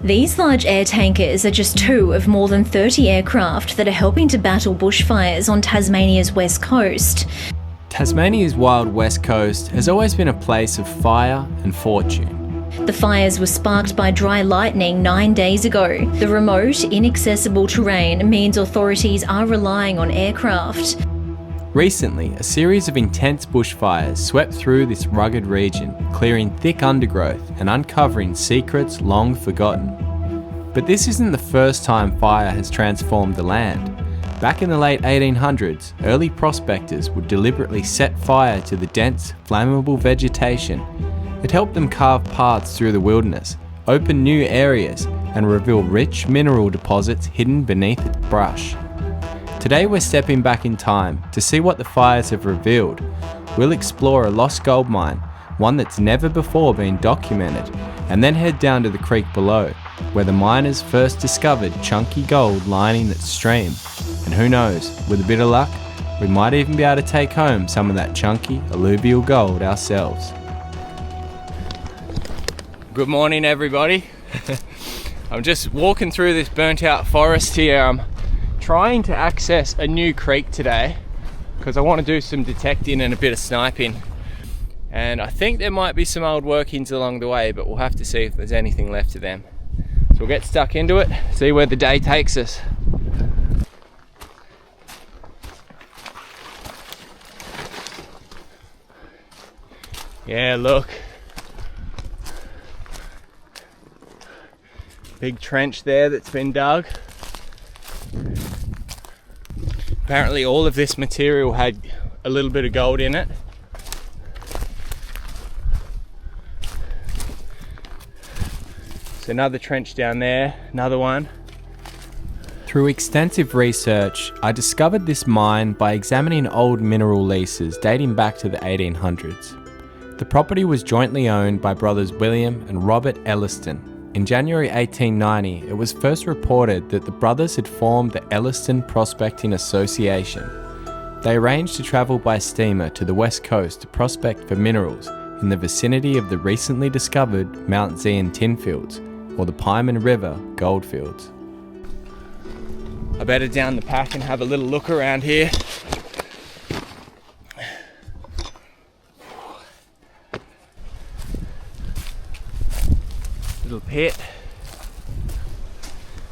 These large air tankers are just two of more than 30 aircraft that are helping to battle bushfires on Tasmania's west coast. Tasmania's wild west coast has always been a place of fire and fortune. The fires were sparked by dry lightning 9 days ago. The remote, inaccessible terrain means authorities are relying on aircraft. Recently, a series of intense bushfires swept through this rugged region, clearing thick undergrowth and uncovering secrets long forgotten. But this isn't the first time fire has transformed the land. Back in the late 1800s, early prospectors would deliberately set fire to the dense, flammable vegetation. It helped them carve paths through the wilderness, open new areas, and reveal rich mineral deposits hidden beneath its brush. Today we're stepping back in time to see what the fires have revealed. We'll explore a lost gold mine, one that's never before been documented, and then head down to the creek below, where the miners first discovered chunky gold lining its stream. And who knows, with a bit of luck, we might even be able to take home some of that chunky alluvial gold ourselves. Good morning, everybody. I'm just walking through this burnt out forest here. I'm trying to access a new creek today because I want to do some detecting and a bit of sniping. And I think there might be some old workings along the way, but we'll have to see if there's anything left of them. So we'll get stuck into it, see where the day takes us. Yeah, look. Big trench there that's been dug. Apparently all of this material had a little bit of gold in it. So another trench down there, another one. Through extensive research, I discovered this mine by examining old mineral leases dating back to the 1800s. The property was jointly owned by brothers William and Robert Elliston. In January 1890, it was first reported that the brothers had formed the Elliston Prospecting Association. They arranged to travel by steamer to the west coast to prospect for minerals in the vicinity of the recently discovered Mount Zion tinfields, or the Pieman River goldfields. I better down the pack and have a little look around here. Little pit.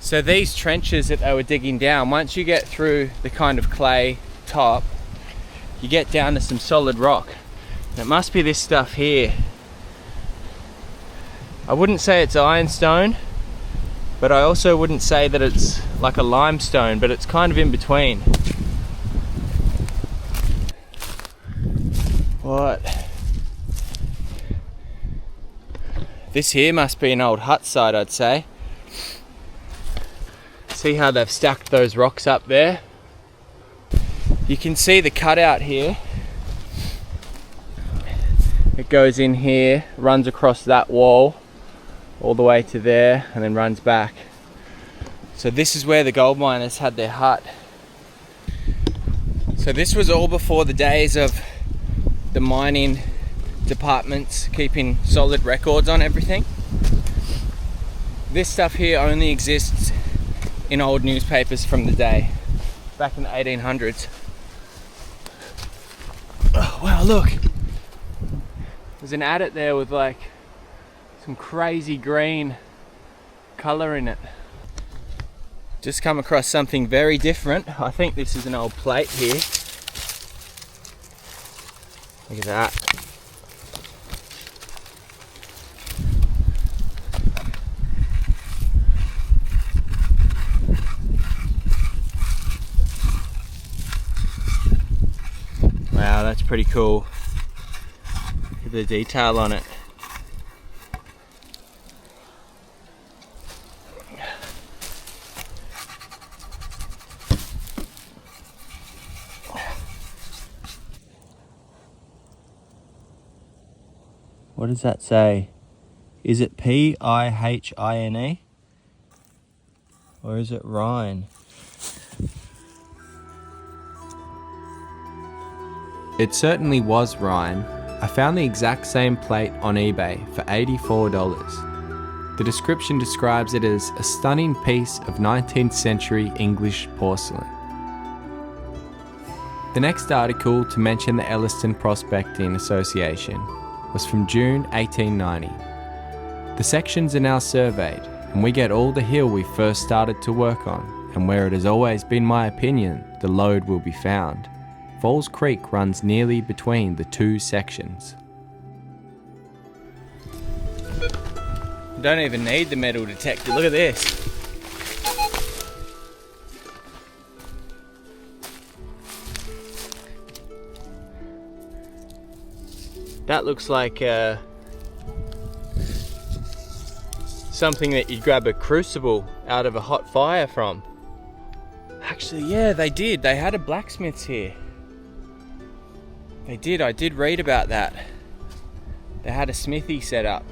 So these trenches that they were digging down, once you get through the kind of clay top, you get down to some solid rock. And it must be this stuff here. I wouldn't say it's ironstone, but I also wouldn't say that it's like a limestone, but it's kind of in between. What? This here must be an old hut site, I'd say. See how they've stacked those rocks up there? You can see the cutout here. It goes in here, runs across that wall, all the way to there, and then runs back. So this is where the gold miners had their hut. So this was all before the days of the mining departments keeping solid records on everything. This stuff here only exists in old newspapers from the day, back in the 1800s. Oh, wow, look. There's an adit there with like some crazy green colour in it. Just come across something very different. I think this is an old plate here. Look at that. Wow, that's pretty cool. Look at the detail on it. What does that say? Is it P-I-H-I-N-E? Or is it Rhine? It certainly was Rhine. I found the exact same plate on eBay for $84. The description describes it as a stunning piece of 19th century English porcelain. The next article to mention the Elliston Prospecting Association was from June 1890. The sections are now surveyed, and we get all the hill we first started to work on, and where it has always been my opinion the lode will be found. Falls Creek runs nearly between the two sections. Don't even need the metal detector, look at this. That looks like something that you'd grab a crucible out of a hot fire from. Actually, yeah, they did. They had a blacksmith's here. They did, I did read about that. They had a smithy set up.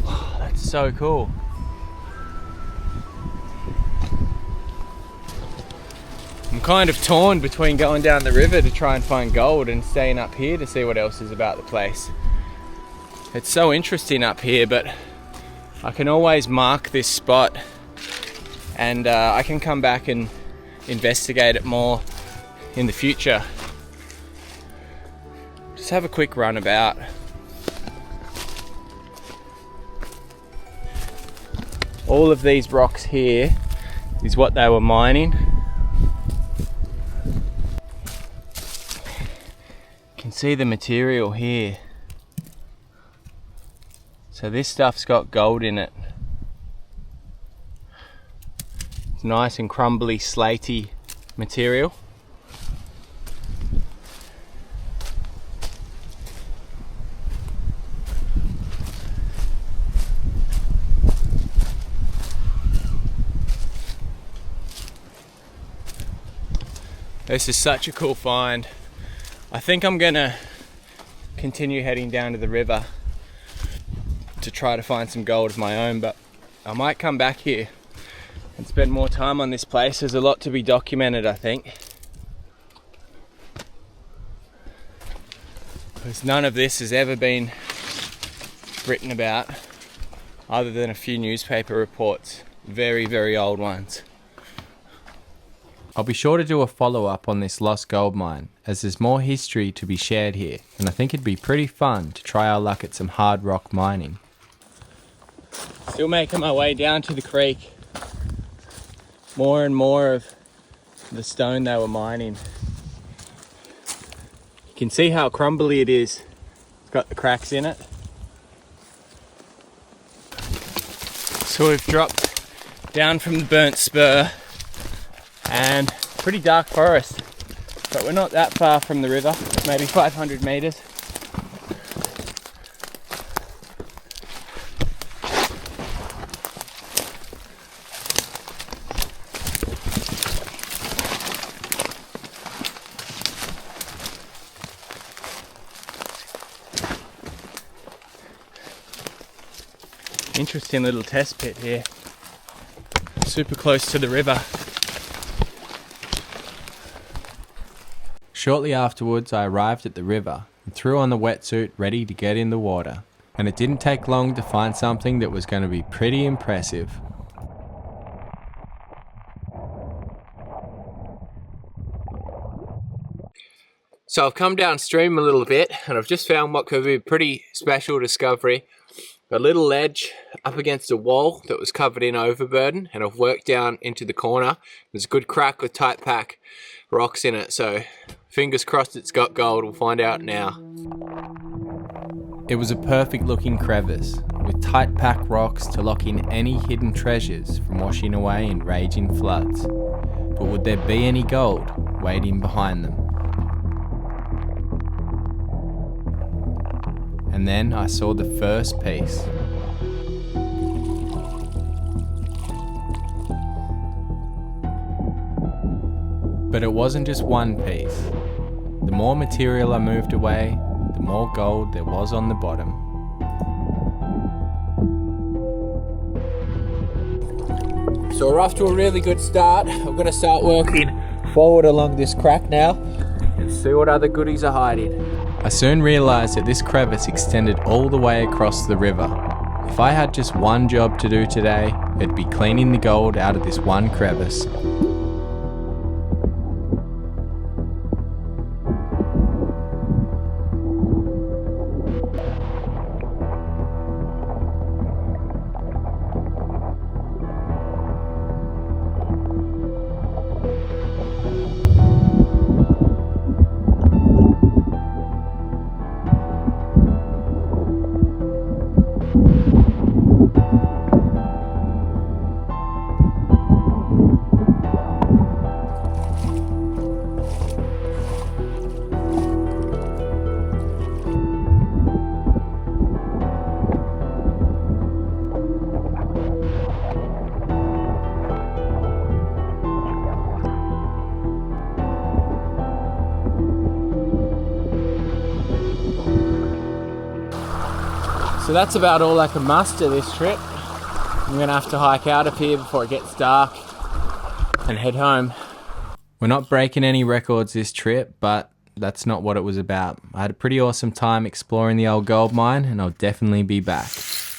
Oh, that's so cool. I'm kind of torn between going down the river to try and find gold and staying up here to see what else is about the place. It's so interesting up here, but I can always mark this spot and I can come back and investigate it more in the future. Just have a quick run about. All of these rocks here is what they were mining. You can see the material here. So this stuff's got gold in it. It's nice and crumbly, slaty material. This is such a cool find. I think I'm gonna continue heading down to the river to try to find some gold of my own, but I might come back here and spend more time on this place. There's a lot to be documented, I think. Because none of this has ever been written about, other than a few newspaper reports, very, very old ones. I'll be sure to do a follow-up on this lost gold mine, as there's more history to be shared here, and I think it'd be pretty fun to try our luck at some hard rock mining. Still making my way down to the creek. More and more of the stone they were mining. You can see how crumbly it is. It's got the cracks in it. So we've dropped down from the burnt spur and pretty dark forest, but we're not that far from the river, maybe 500 meters. Interesting little test pit here, super close to the river. Shortly afterwards, I arrived at the river and threw on the wetsuit ready to get in the water. And it didn't take long to find something that was going to be pretty impressive. So I've come downstream a little bit and I've just found what could be a pretty special discovery. A little ledge up against a wall that was covered in overburden, and I've worked down into the corner. There's a good crack with tight pack rocks in it, so fingers crossed it's got gold. We'll find out now. It was a perfect looking crevice, with tight pack rocks to lock in any hidden treasures from washing away in raging floods. But would there be any gold waiting behind them? And then I saw the first piece. But it wasn't just one piece. The more material I moved away, the more gold there was on the bottom. So we're off to a really good start. I'm going to start working forward along this crack now and see what other goodies are hiding. I soon realised that this crevice extended all the way across the river, with If I had just one job to do today, it'd be cleaning the gold out of this one crevice. So that's about all I can muster this trip. I'm gonna have to hike out of here before it gets dark and head home. We're not breaking any records this trip, but that's not what it was about. I had a pretty awesome time exploring the old gold mine, and I'll definitely be back.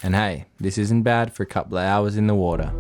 And hey, this isn't bad for a couple of hours in the water.